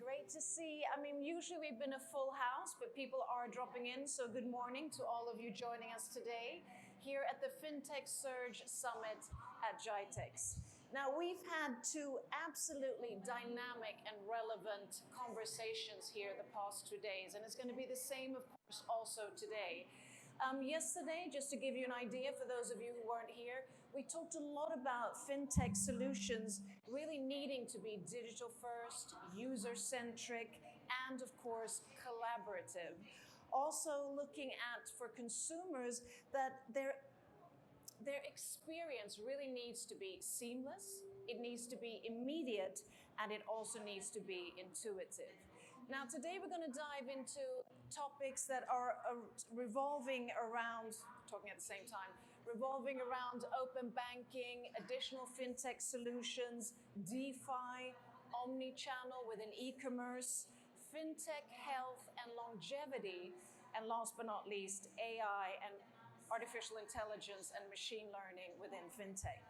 Great to see. I mean, usually we've been a full house, but people are dropping in. So good morning to all of you joining us today here at the FinTech Surge Summit at GITEX. Now, we've had two absolutely dynamic and relevant conversations here the past 2 days, and it's going to be the same, of course, also today. Yesterday, just to give you an idea for those of you who weren't here, we talked a lot about fintech solutions really needing to be digital first, user-centric, and of course, collaborative. Also looking at, for consumers, that their experience really needs to be seamless, it needs to be immediate, and it also needs to be intuitive. Now, today we're going to dive into topics that are revolving around, talking at the same time, revolving around open banking, additional fintech solutions, DeFi, omni-channel within e-commerce, fintech, health, and longevity, and last but not least, AI and artificial intelligence and machine learning within fintech.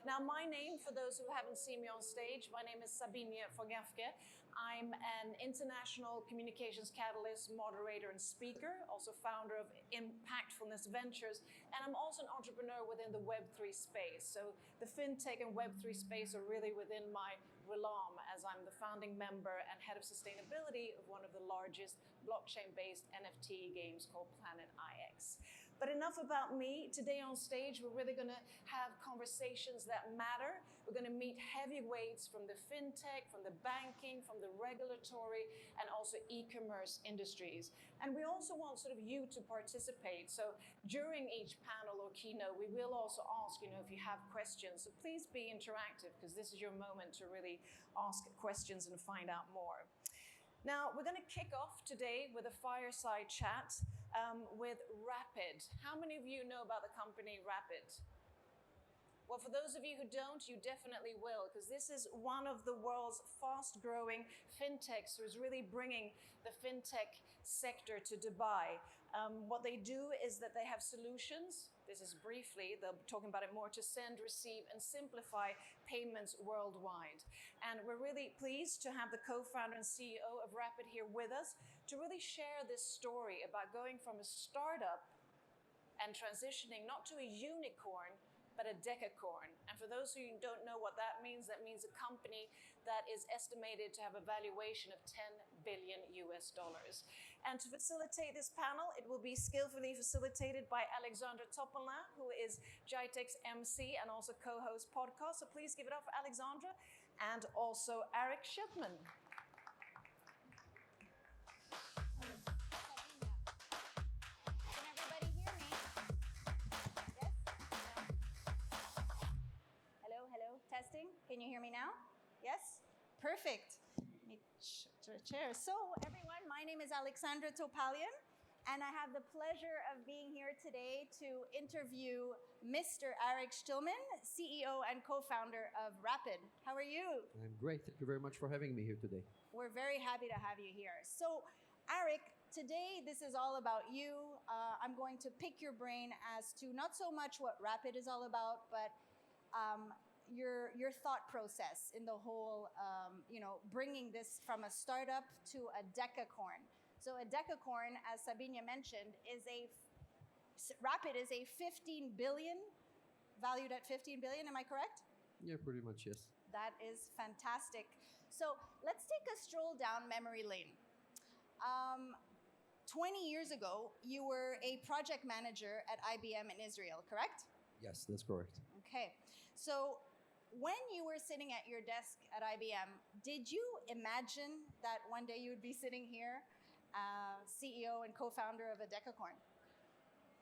Now, my name, for those who haven't seen me on stage, my name is Sabine Fogafke. I'm an international communications catalyst, moderator, and speaker, also founder of Impactfulness Ventures, and I'm also an entrepreneur within the Web3 space. So the fintech and Web3 space are really within my realm, as I'm the founding member and head of sustainability of one of the largest blockchain-based NFT games called Planet IX. But enough about me. Today on stage, we're really going to have conversations that matter. We're going to meet heavyweights from the fintech, from the banking, from the regulatory, and also e-commerce industries. And we also want sort of you to participate. So during each panel or keynote, we will also ask, if you have questions. So please be interactive, because this is your moment to really ask questions and find out more. Now, we're going to kick off today with a fireside chat with Rapid. How many of you know about the company Rapid? Well, for those of you who don't, you definitely will, because this is one of the world's fast-growing fintechs who is really bringing the fintech sector to Dubai. What they do is that they have solutions, this is briefly, they'll be talking about it more, to send, receive, and simplify payments worldwide. And we're really pleased to have the co-founder and CEO of Rapid here with us to really share this story about going from a startup and transitioning not to a unicorn, but a decacorn. And for those who don't know what that means a company that is estimated to have a valuation of 10 billion US dollars. And to facilitate this panel, it will be skillfully facilitated by Alexandra Topolin, who is GITEX MC and also co-host podcast. So please give it up for Alexandra, and also Arik Shtilman. Hello, testing. Can you hear me now? Yes? Perfect. Let me chair. So, everyone, my name is Alexandra Topalian, and I have the pleasure of being here today to interview Mr. Arik Shtilman, CEO and co-founder of Rapid. How are you? I'm great. Thank you very much for having me here today. We're very happy to have you here. So, Arik, today this is all about you. I'm going to pick your brain as to not so much what Rapid is all about, but your thought process in the whole, bringing this from a startup to a decacorn. So a decacorn, as Sabine mentioned, Rapid is a 15 billion, valued at 15 billion, am I correct? Yeah, pretty much, yes. That is fantastic. So let's take a stroll down memory lane. 20 years ago, you were a project manager at IBM in Israel, correct? Yes, that's correct. Okay. So when you were sitting at your desk at IBM, did you imagine that one day you would be sitting here, CEO and co-founder of a decacorn?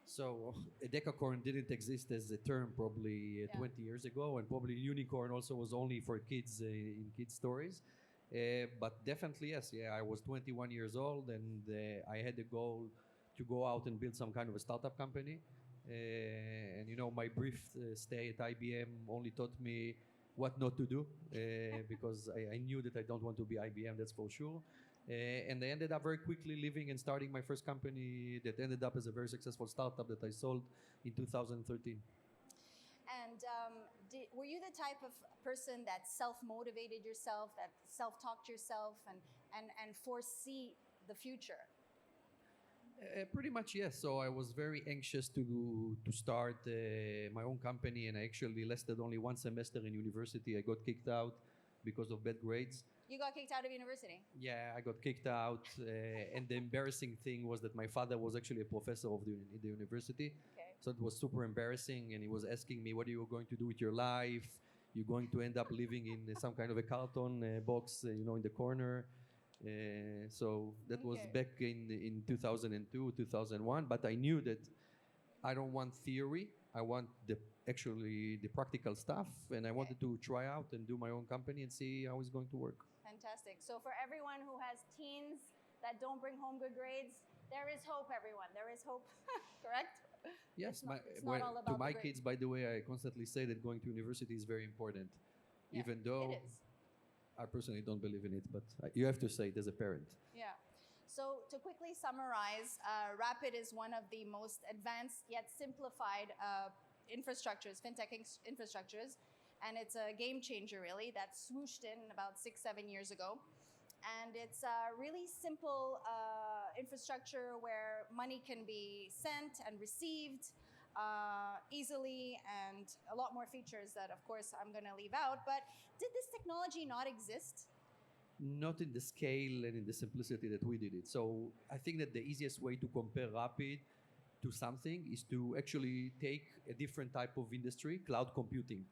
So a decacorn didn't exist as a term probably 20 years ago, and probably unicorn also was only for kids in kids' stories. But definitely, yes. Yeah, I was 21 years old, and I had the goal to go out and build some kind of a startup company. And my brief stay at IBM only taught me what not to do, because I knew that I don't want to be IBM, that's for sure. And I ended up very quickly living and starting my first company that ended up as a very successful startup that I sold in 2013. And were you the type of person that self-motivated yourself, that self-talked yourself, and foresee the future? Pretty much, yes. So I was very anxious to start my own company, and I actually lasted only one semester in university. I got kicked out because of bad grades. You got kicked out of university. Yeah, I got kicked out, and the embarrassing thing was that my father was actually a professor of the university. Okay. So it was super embarrassing, and he was asking me, "What are you going to do with your life? You're going to end up living in some kind of a carton box, in the corner." So that was Okay. back in 2002, 2001. But I knew that I don't want theory. I want the practical stuff, and I wanted to try out and do my own company and see how it's going to work. Fantastic. So for everyone who has teens that don't bring home good grades, there is hope, everyone. There is hope. Correct? Yes, it's not all to about my the kids, grades. by the way, I constantly say that going to university is very important, Yeah, even though it is. I personally don't believe in it, but you have to say it as a parent. Yeah. So to quickly summarize, Rapid is one of the most advanced yet simplified infrastructures, fintech infrastructures, and it's a game changer really that swooshed in about 6-7 years ago. And it's a really simple infrastructure where money can be sent and received easily, and a lot more features that, of course, I'm going to leave out. But did this technology not exist? Not in the scale and in the simplicity that we did it. So I think that the easiest way to compare Rapid to something is to actually take a different type of industry, cloud computing.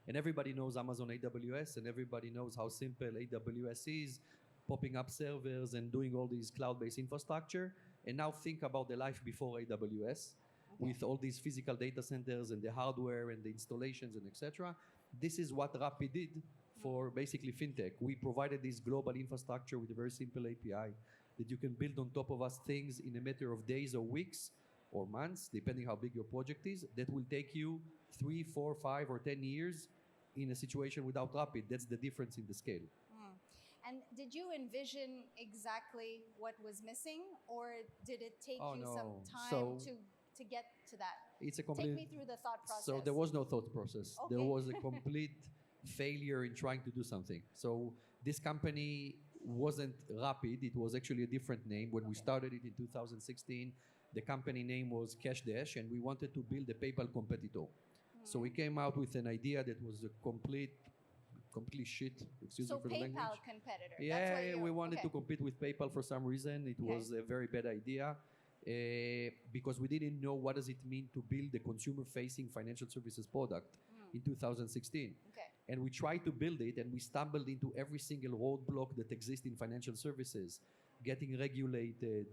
And everybody knows Amazon AWS, and everybody knows how simple AWS is, popping up servers and doing all these cloud-based infrastructure. And now think about the life before AWS, with all these physical data centers and the hardware and the installations and etc. This is what Rapid did for basically fintech. We provided this global infrastructure with a very simple API that you can build on top of us things in a matter of days or weeks or months, depending how big your project is, that will take you 3, 4, 5, or 10 years in a situation without Rapid. That's the difference in the scale. And did you envision exactly what was missing, or did it take Oh, you no. some time So- to get to that? It's a Take complete. me through the thought process. So there was no thought process. Okay. There was a complete failure in trying to do something. So this company wasn't Rapid. It was actually a different name. When we started it in 2016, the company name was Cash Dash, and we wanted to build a PayPal competitor. So we came out with an idea that was a complete shit. Excuse So me for the language. PayPal competitor. That's Yeah, what you we wanted okay. to compete with PayPal for some reason. It Okay. was a very bad idea because we didn't know what does it mean to build a consumer-facing financial services product in 2016. Okay. And we tried to build it, and we stumbled into every single roadblock that exists in financial services, getting regulated,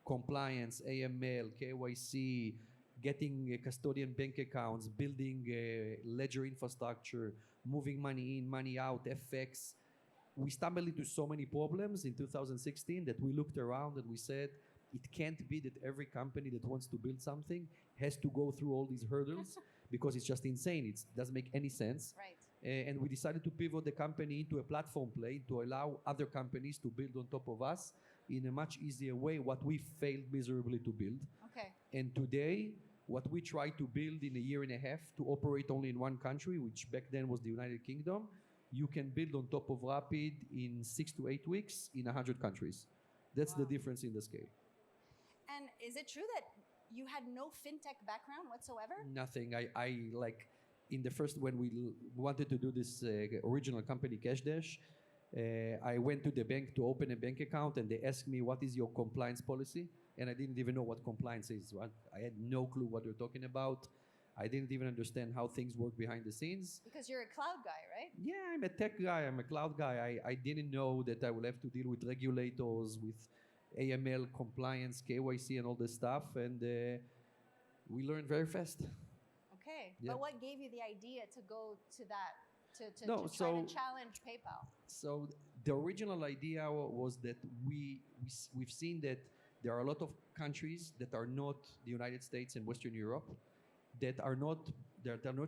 compliance, AML, KYC, getting custodian bank accounts, building ledger infrastructure, moving money in, money out, FX. We stumbled into so many problems in 2016 that we looked around and we said, it can't be that every company that wants to build something has to go through all these hurdles because it's just insane. It doesn't make any sense. Right. And we decided to pivot the company into a platform play to allow other companies to build on top of us in a much easier way what we failed miserably to build. Okay. And today, what we try to build in a year and a half to operate only in one country, which back then was the United Kingdom, you can build on top of Rapid in 6 to 8 weeks in 100 countries. That's the difference in the scale. And is it true that you had no fintech background whatsoever? Nothing. I like in the first when we wanted to do this original company Cash Dash, I went to the bank to open a bank account, and they asked me, "What is your compliance policy?" And I didn't even know what compliance is. Right? I had no clue what they're talking about. I didn't even understand how things work behind the scenes. Because you're a cloud guy, right? Yeah, I'm a tech guy. I'm a cloud guy. I didn't know that I will have to deal with regulators, with AML, compliance, KYC, and all this stuff. And we learned very fast. Okay. Yeah. But what gave you the idea to go to that, to No, try to so- challenge PayPal? So the original idea was that we've seen that there are a lot of countries that are not the United States and Western Europe that are not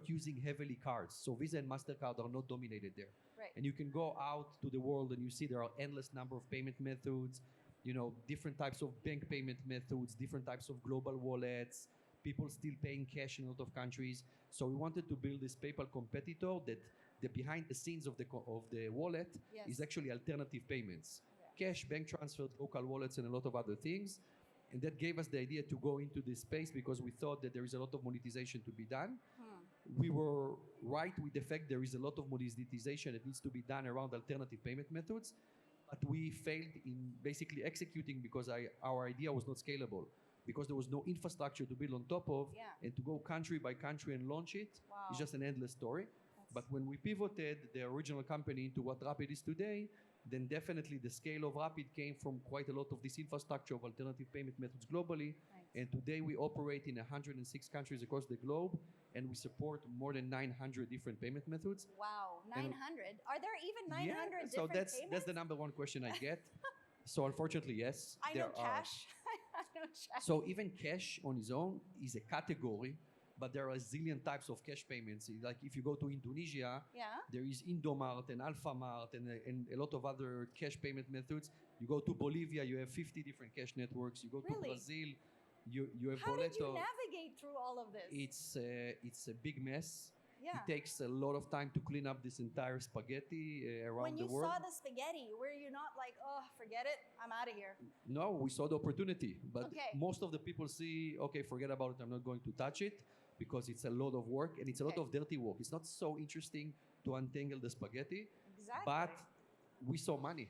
using heavily cards. So Visa and MasterCard are not dominated there. Right. And you can go out to the world and you see there are endless number of payment methods, different types of bank payment methods, different types of global wallets, people still paying cash in a lot of countries. So we wanted to build this PayPal competitor that the behind the scenes of the wallet Yes. is actually alternative payments, cash, bank transfers, local wallets, and a lot of other things. And that gave us the idea to go into this space because we thought that there is a lot of monetization to be done. We were right with the fact there is a lot of monetization that needs to be done around alternative payment methods, but we failed in basically executing because our idea was not scalable, because there was no infrastructure to build on top of, and to go country by country and launch it is just an endless story. But when we pivoted the original company into what Rapid is today, then definitely the scale of Rapid came from quite a lot of this infrastructure of alternative payment methods globally. And today we operate in 106 countries across the globe, and we support more than 900 different payment methods. Wow, 900. Are there even 900 different so payments? that's the number one question I get. So unfortunately, yes. I know cash. I know cash. So even cash on its own is a category, but there are a zillion types of cash payments. Like if you go to Indonesia, there is Indomart and Alfamart and a lot of other cash payment methods. You go to Bolivia, you have 50 different cash networks. You go to Brazil, you have How Boleto. did you navigate through all of this? It's a big mess. Yeah. It takes a lot of time to clean up this entire spaghetti around the world. When you saw the spaghetti, were you not like, oh, forget it, I'm out of here? No, we saw the opportunity. But most of the people see, okay, forget about it, I'm not going to touch it, because it's a lot of work and it's a lot of dirty work. It's not so interesting to untangle the spaghetti. Exactly. But we saw money.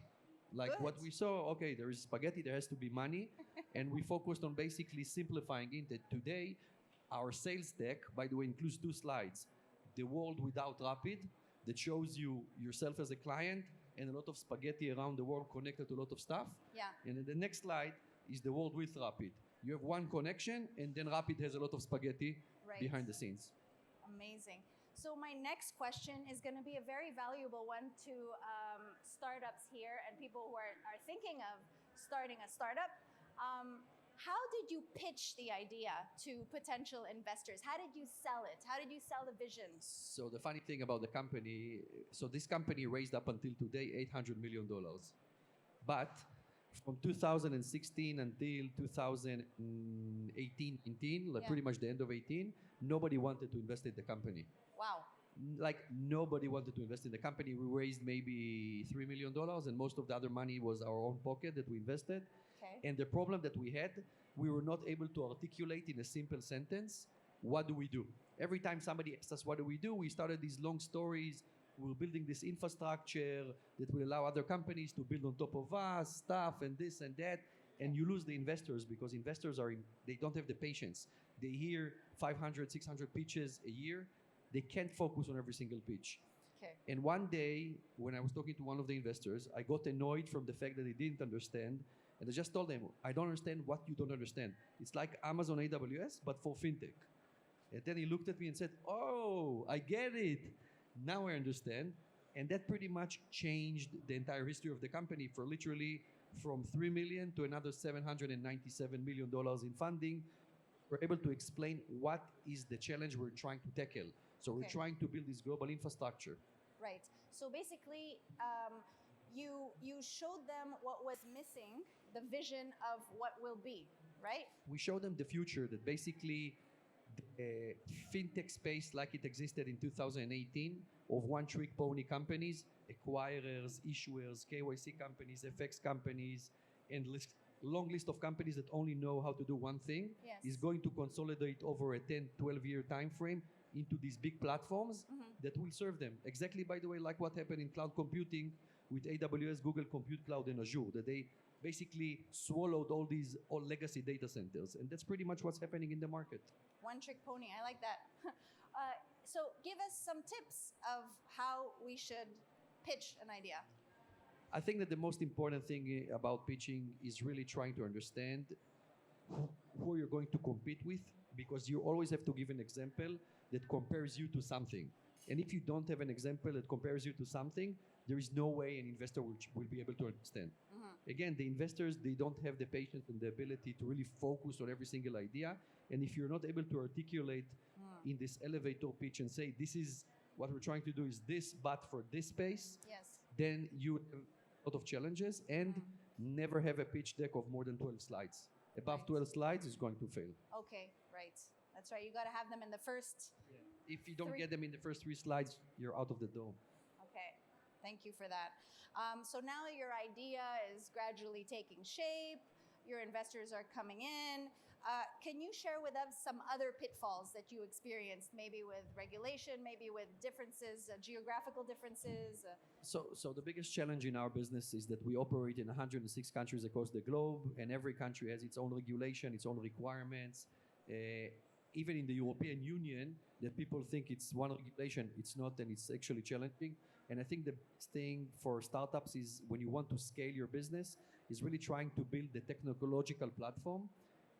Like what we saw, okay, there is spaghetti, there has to be money. And we focused on basically simplifying it. That today, our sales deck, by the way, includes 2 slides. The world without Rapid, that shows you yourself as a client, and a lot of spaghetti around the world connected to a lot of stuff. Yeah. And then the next slide is the world with Rapid. You have one connection, and then Rapid has a lot of spaghetti behind the scenes. Amazing. So my next question is going to be a very valuable one to startups here and people who are thinking of starting a startup. How did you pitch the idea to potential investors? How did you sell it? How did you sell the vision? So the funny thing about the company, so this company raised up until today $800 million. But from 2016 until 2018, 19, like pretty much the end of 18, nobody wanted to invest in the company. Wow. Like nobody wanted to invest in the company. We raised maybe $3 million, and most of the other money was our own pocket that we invested. And the problem that we had, we were not able to articulate in a simple sentence, what do we do? Every time somebody asked us, what do? We started these long stories. We're building this infrastructure that will allow other companies to build on top of us, stuff and this and that. And you lose the investors because investors they don't have the patience. They hear 500, 600 pitches a year. They can't focus on every single pitch. And one day, when I was talking to one of the investors, I got annoyed from the fact that they didn't understand. And I just told them, I don't understand what you don't understand. It's like Amazon AWS, but for fintech. And then he looked at me and said, oh, I get it. Now I understand. And that pretty much changed the entire history of the company for literally from 3 million to another $797 million in funding. We're able to explain what is the challenge we're trying to tackle. So we're trying to build this global infrastructure. Right. So basically, you showed them what was missing, the vision of what will be, right? We showed them the future, that basically the fintech space like it existed in 2018 of one-trick pony companies, acquirers, issuers, KYC companies, FX companies, and long list of companies that only know how to do one thing, is going to consolidate over a 10, 12-year time frame into these big platforms that will serve them. Exactly, by the way, like what happened in cloud computing with AWS, Google Compute Cloud, and Azure, that they basically swallowed all these legacy data centers. And that's pretty much what's happening in the market. One trick pony, I like that. So give us some tips of how we should pitch an idea. I think that the most important thing about pitching is really trying to understand who you're going to compete with, because you always have to give an example that compares you to something. And if you don't have an example that compares you to something, there is no way an investor will be able to understand. Again, the investors, they don't have the patience and the ability to really focus on every single idea. And if you're not able to articulate in this elevator pitch and say, this is what we're trying to do is this, but for this space, then you have a lot of challenges and never have a pitch deck of more than 12 slides. Above 12 slides is going to fail. Okay, right. That's right. You got to have them in the first. If you don't Three. get them in the first 3 slides, you're out of the dome. Okay. Thank you for that. So now your idea is gradually taking shape. Your investors are coming in. Can you share with us some other pitfalls that you experienced, maybe with regulation, maybe with differences, geographical differences? So the biggest challenge in our business is that we operate in 106 countries across the globe, and every country has its own regulation, its own requirements. Even in the European Union, that people think it's one regulation, it's not, and it's actually challenging. And I think the best thing for startups is when you want to scale your business, is really trying to build the technological platform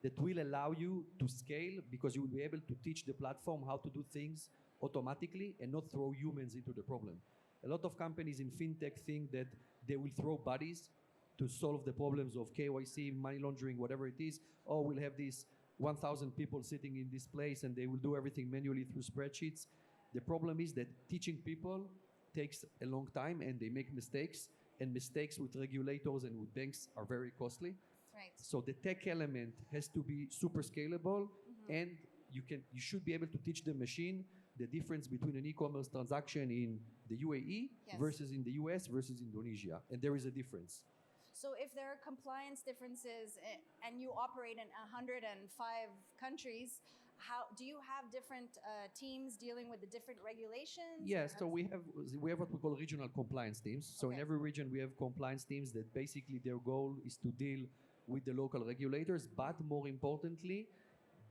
that will allow you to scale, because you will be able to teach the platform how to do things automatically and not throw humans into the problem. A lot of companies in fintech think that they will throw bodies to solve the problems of KYC, money laundering, whatever it is. Oh, we'll have these 1,000 people sitting in this place and they will do everything manually through spreadsheets. The problem is that teaching people takes a long time and they make mistakes, and mistakes with regulators and with banks are very costly. Right. So the tech element has to be super scalable, and you should be able to teach the machine the difference between an e-commerce transaction in the UAE Yes. versus in the US versus Indonesia, and there is a difference. So if there are compliance differences and you operate in 105 countries, how do you have different teams dealing with the different regulations? Yes, so we have what we call regional compliance teams. So in Okay. every region we have compliance teams that basically their goal is to deal with the local regulators, but more importantly,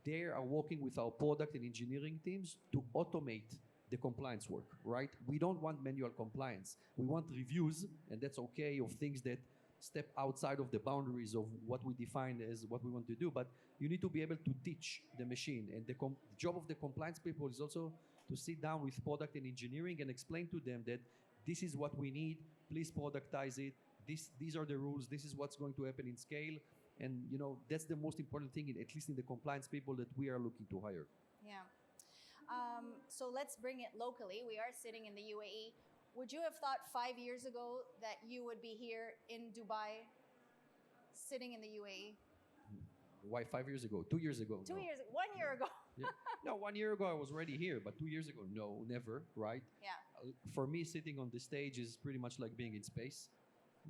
they are working with our product and engineering teams to automate the compliance work, right? We don't want manual compliance. We want reviews, and that's okay, of things that step outside of the boundaries of what we define as what we want to do, but you need to be able to teach the machine. And the job of the compliance people is also to sit down with product and engineering and explain to them that this is what we need, please productize it, these are the rules, this is what's going to happen in scale. And that's the most important thing, at least in the compliance people that we are looking to hire. Yeah. So let's bring it locally. We are sitting in the UAE. Would you have thought 5 years ago that you would be here in Dubai, sitting in the UAE? Why 5 years ago? 2 years ago? 2 No. years, 1 year ago. Yeah. No, 1 year ago I was already here, but 2 years ago, no, never, right? Yeah. For me, sitting on the stage is pretty much like being in space.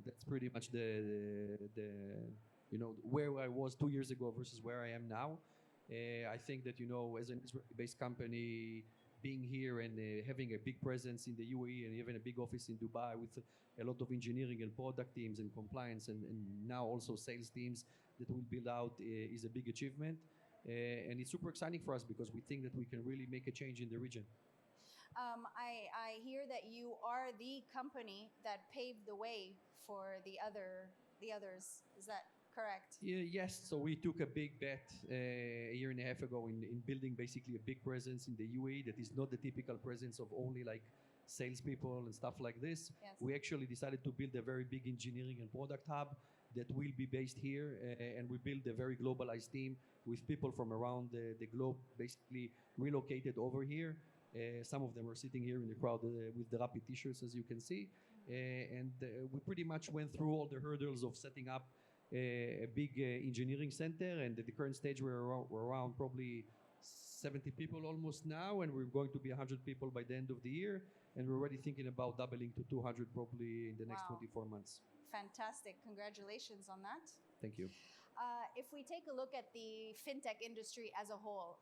That's pretty much the where I was 2 years ago versus where I am now. I think that as an Israeli-based company, being here and having a big presence in the UAE and even a big office in Dubai with a lot of engineering and product teams and compliance and now also sales teams that will build out is a big achievement. And it's super exciting for us because we think that we can really make a change in the region. I hear that you are the company that paved the way for the others. Is that correct? Yes, so we took a big bet a year and a half ago in building basically a big presence in the UAE that is not the typical presence of only like salespeople and stuff like this. Yes. We actually decided to build a very big engineering and product hub that will be based here, and we built a very globalized team with people from around the globe basically relocated over here. Some of them are sitting here in the crowd with the Rapid t-shirts, as you can see. And we pretty much went through all the hurdles of setting up a big engineering center, and at the current stage we're around probably 70 people almost now, and we're going to be 100 people by the end of the year, and we're already thinking about doubling to 200 probably in the next Wow. 24 months. Fantastic. Congratulations on that. Thank you. If we take a look at the fintech industry as a whole,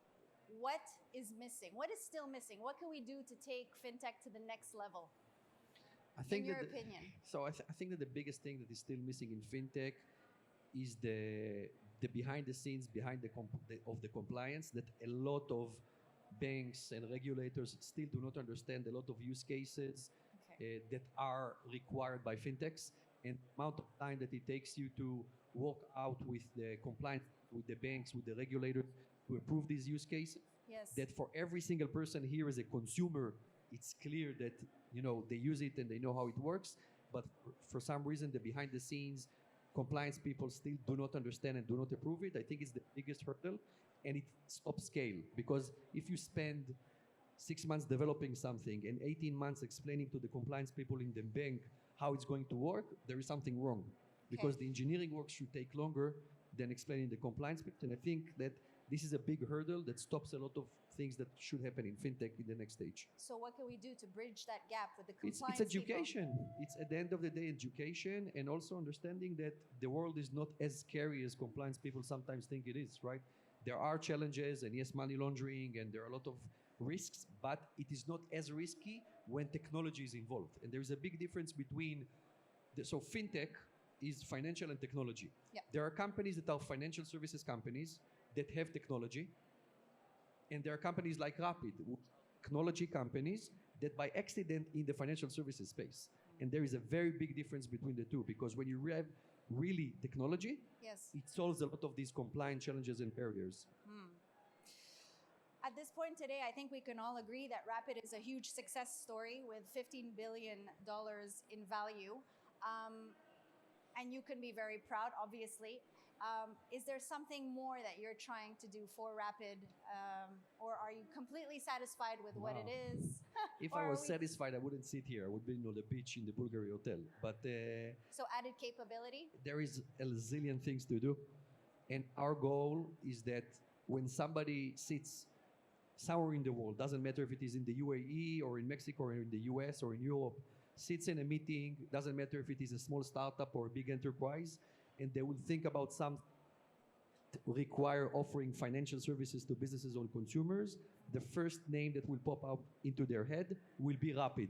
what is missing? What is still missing? What can we do to take fintech to the next level? I think in your that opinion? I think that the biggest thing that is still missing in fintech is the behind the scenes, behind of the compliance, that a lot of banks and regulators still do not understand a lot of use cases Okay. that are required by fintechs, and the amount of time that it takes you to work out with the compliance, with the banks, with the regulators to approve these use cases. Yes. That for every single person here as a consumer, it's clear that they use it and they know how it works, but for some reason the behind the scenes compliance people still do not understand and do not approve it. I think it's the biggest hurdle, and it stops scale, because if you spend 6 months developing something and 18 months explaining to the compliance people in the bank how it's going to work, there is something wrong, because the engineering work should take longer than explaining the compliance bit. And I think that this is a big hurdle that stops a lot of things that should happen in fintech in the next stage. So what can we do to bridge that gap with the It's compliance education. It's at the end of the day education, and also understanding that the world is not as scary as compliance people sometimes think it is, right? There are challenges, and yes, money laundering, and there are a lot of risks, but it is not as risky when technology is involved. And there is a big difference between so fintech is financial and technology. Yeah. There are companies that are financial services companies that have technology, and there are companies like Rapid, technology companies that by accident in the financial services space. And there is a very big difference between the two, because when you have really technology, Yes. it solves a lot of these compliance challenges and barriers. At this point today, I think we can all agree that Rapid is a huge success story with $15 billion in value. And you can be very proud, obviously. Is there something more that you're trying to do for Rapid? Or are you completely satisfied with what it is? If Or I are was we- satisfied, I wouldn't sit here. I would be on the beach in the Bulgari hotel. But So added capability? there is a zillion things to do. And our goal is that when somebody sits somewhere in the world, doesn't matter if it is in the UAE or in Mexico or in the US or in Europe, sits in a meeting, doesn't matter if it is a small startup or a big enterprise, and they will think about some require offering financial services to businesses or consumers, the first name that will pop up into their head will be Rapid.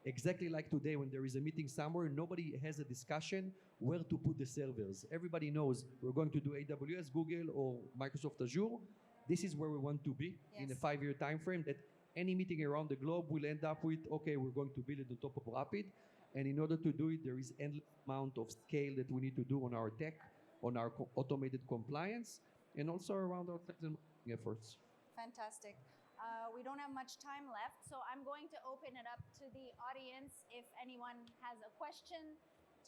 Exactly like today when there is a meeting somewhere, nobody has a discussion where to put the servers. Everybody knows we're going to do AWS, Google, or Microsoft Azure. This is where we want to be in a Yes. 5-year time frame, that any meeting around the globe will end up with, okay, we're going to build it on top of Rapid. And in order to do it, there is endless amount of scale that we need to do on our tech, on our automated compliance, and also around our sales and marketing efforts. Fantastic. We don't have much time left, so I'm going to open it up to the audience if anyone has a question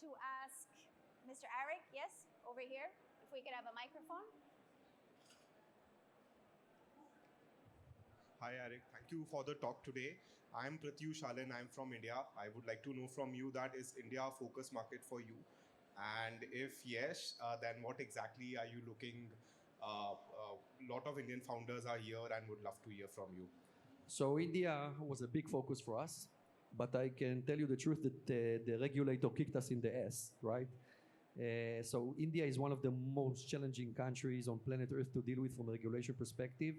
to ask Mr. Arik. Yes, over here. If we could have a microphone. Hi, Arik. Thank you for the talk today. I'm Pratyush Shalan. I'm from India. I would like to know from you, that is India a focus market for you? And if yes, then what exactly are you looking? A lot of Indian founders are here and would love to hear from you. So India was a big focus for us, but I can tell you the truth that the regulator kicked us in the ass, right? So India is one of the most challenging countries on planet Earth to deal with from a regulation perspective.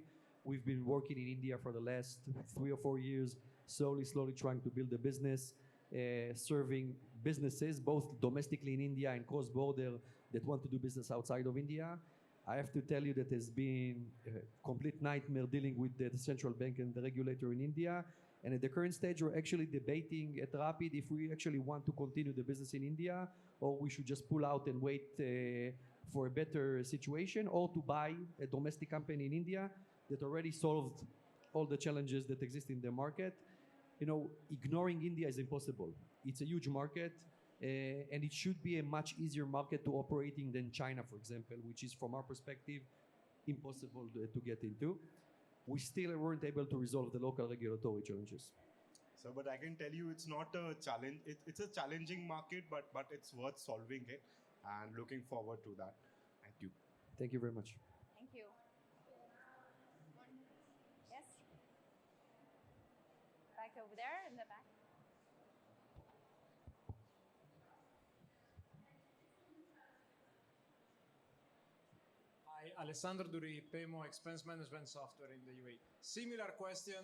We've been working in India for the last 3 or 4 years, slowly trying to build a business, serving businesses, both domestically in India and cross-border, that want to do business outside of India. I have to tell you that it's been a complete nightmare dealing with the central bank and the regulator in India. And at the current stage, we're actually debating at Rapid if we actually want to continue the business in India, or we should just pull out and wait for a better situation, or to buy a domestic company in India that already solved all the challenges that exist in the market. You know, ignoring India is impossible. It's a huge market, and it should be a much easier market to operate in than China, for example, which is, from our perspective, impossible to get into. We still weren't able to resolve the local regulatory challenges. So, but I can tell you, it's not a challenge. It's a challenging market, but it's worth solving it, and looking forward to that. Thank you. Thank you very much. Thank you. Yes? Back over there in the back. Hi, Alessandro Duri, Paymo Expense Management Software in the UAE. Similar question,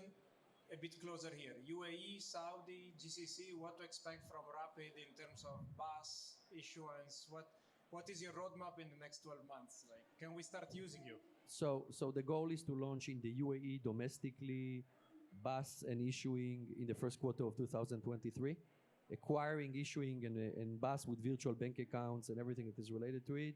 a bit closer here. UAE, Saudi, GCC, what to expect from Rapid in terms of BAS issuance? What is your roadmap in the next 12 months? Like, can we start using you? So the goal is to launch in the UAE domestically, BAS and issuing in the first quarter of 2023, acquiring, issuing, and BAS with virtual bank accounts and everything that is related to it.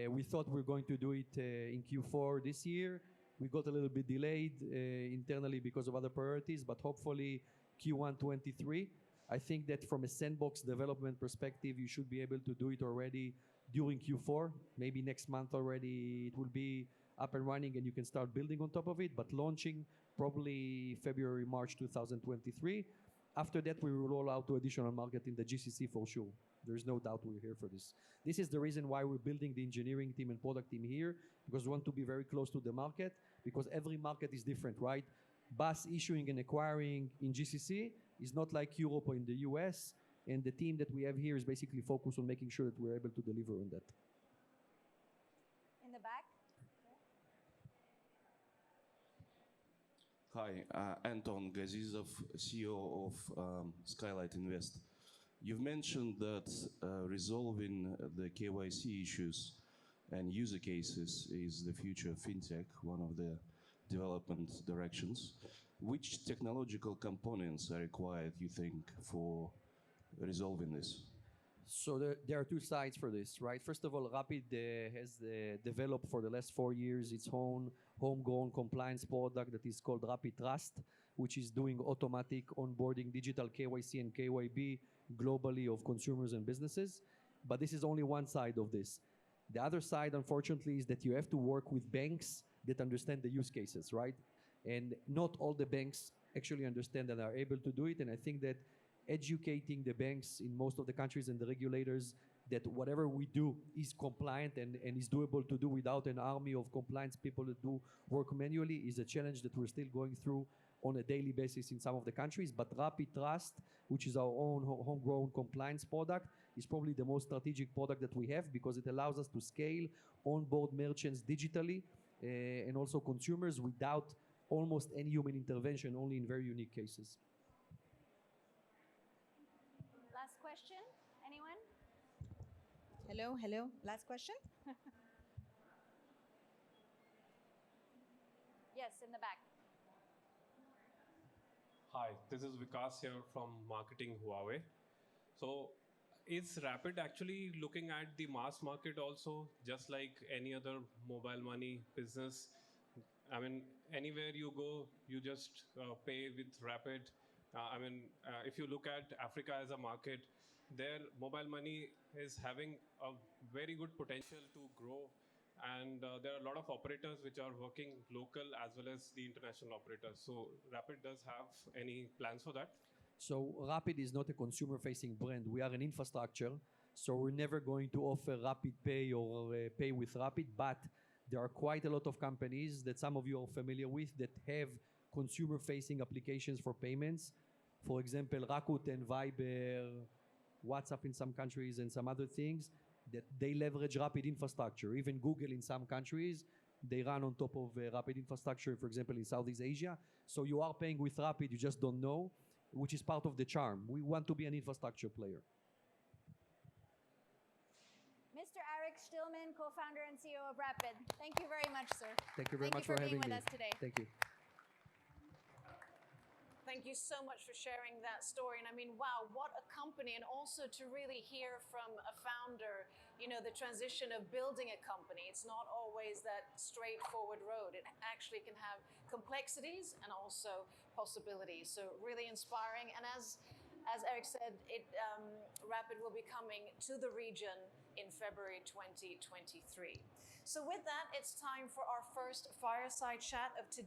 We thought we were going to do it in Q4 this year. We got a little bit delayed internally because of other priorities, but hopefully Q1 23. I think that from a sandbox development perspective, you should be able to do it already during Q4. Maybe next month already it will be up and running and you can start building on top of it, but launching probably February, March 2023. After that, we will roll out to additional market in the GCC for sure. There's no doubt we're here for this. This is the reason why we're building the engineering team and product team here, because we want to be very close to the market, because every market is different, right? BAS issuing and acquiring in GCC is not like Europe or in the US, and the team that we have here is basically focused on making sure that we're able to deliver on that. In the back. Hi, Anton Gazizov, CEO of Skylight Invest. You've mentioned that resolving the KYC issues and user cases is the future of fintech, one of the development directions. Which technological components are required, you think, for resolving this? So there are two sides for this, right? First of all, Rapid has developed for the last 4 years its own homegrown compliance product that is called Rapid Trust, which is doing automatic onboarding digital KYC and KYB globally of consumers and businesses. But this is only one side of this. The other side, unfortunately, is that you have to work with banks that understand the use cases, right? And not all the banks actually understand and are able to do it. And I think that educating the banks in most of the countries and the regulators that whatever we do is compliant and is doable to do without an army of compliance people that do work manually is a challenge that we're still going through on a daily basis in some of the countries. But Rapid Trust, which is our own homegrown compliance product, is probably the most strategic product that we have because it allows us to scale, onboard merchants digitally, and also consumers without almost any human intervention, only in very unique cases. Last question. Anyone? Hello, hello. Last question? Yes, in the back. Hi, this is Vikas here from Marketing Huawei. So, is Rapid actually looking at the mass market also, just like any other mobile money business? I mean, anywhere you go, you just pay with Rapid. If you look at Africa as a market, their mobile money is having a very good potential to grow. And there are a lot of operators which are working local as well as the international operators. So Rapid does have any plans for that? So Rapid is not a consumer-facing brand. We are an infrastructure. So we're never going to offer Rapid Pay or Pay with Rapid, but there are quite a lot of companies that some of you are familiar with that have consumer-facing applications for payments. For example, Rakuten, Viber, WhatsApp in some countries, and some other things that they leverage Rapid infrastructure. Even Google in some countries, they run on top of Rapid infrastructure, for example, in Southeast Asia. So you are paying with Rapid, you just don't know, which is part of the charm. We want to be an infrastructure player. Mr. Arik Shtilman, co-founder and CEO of Rapid. Thank you very much, sir. Thank you very much for having me. Being with us today. Thank you. Thank you so much for sharing that story. And I mean, wow, what a company. And also to really hear from a founder, you know, the transition of building a company. It's not always that straightforward road. It actually can have complexities and also possibilities. So really inspiring. And as Arik said, Rapid will be coming to the region in February 2023. So with that, it's time for our first fireside chat of today.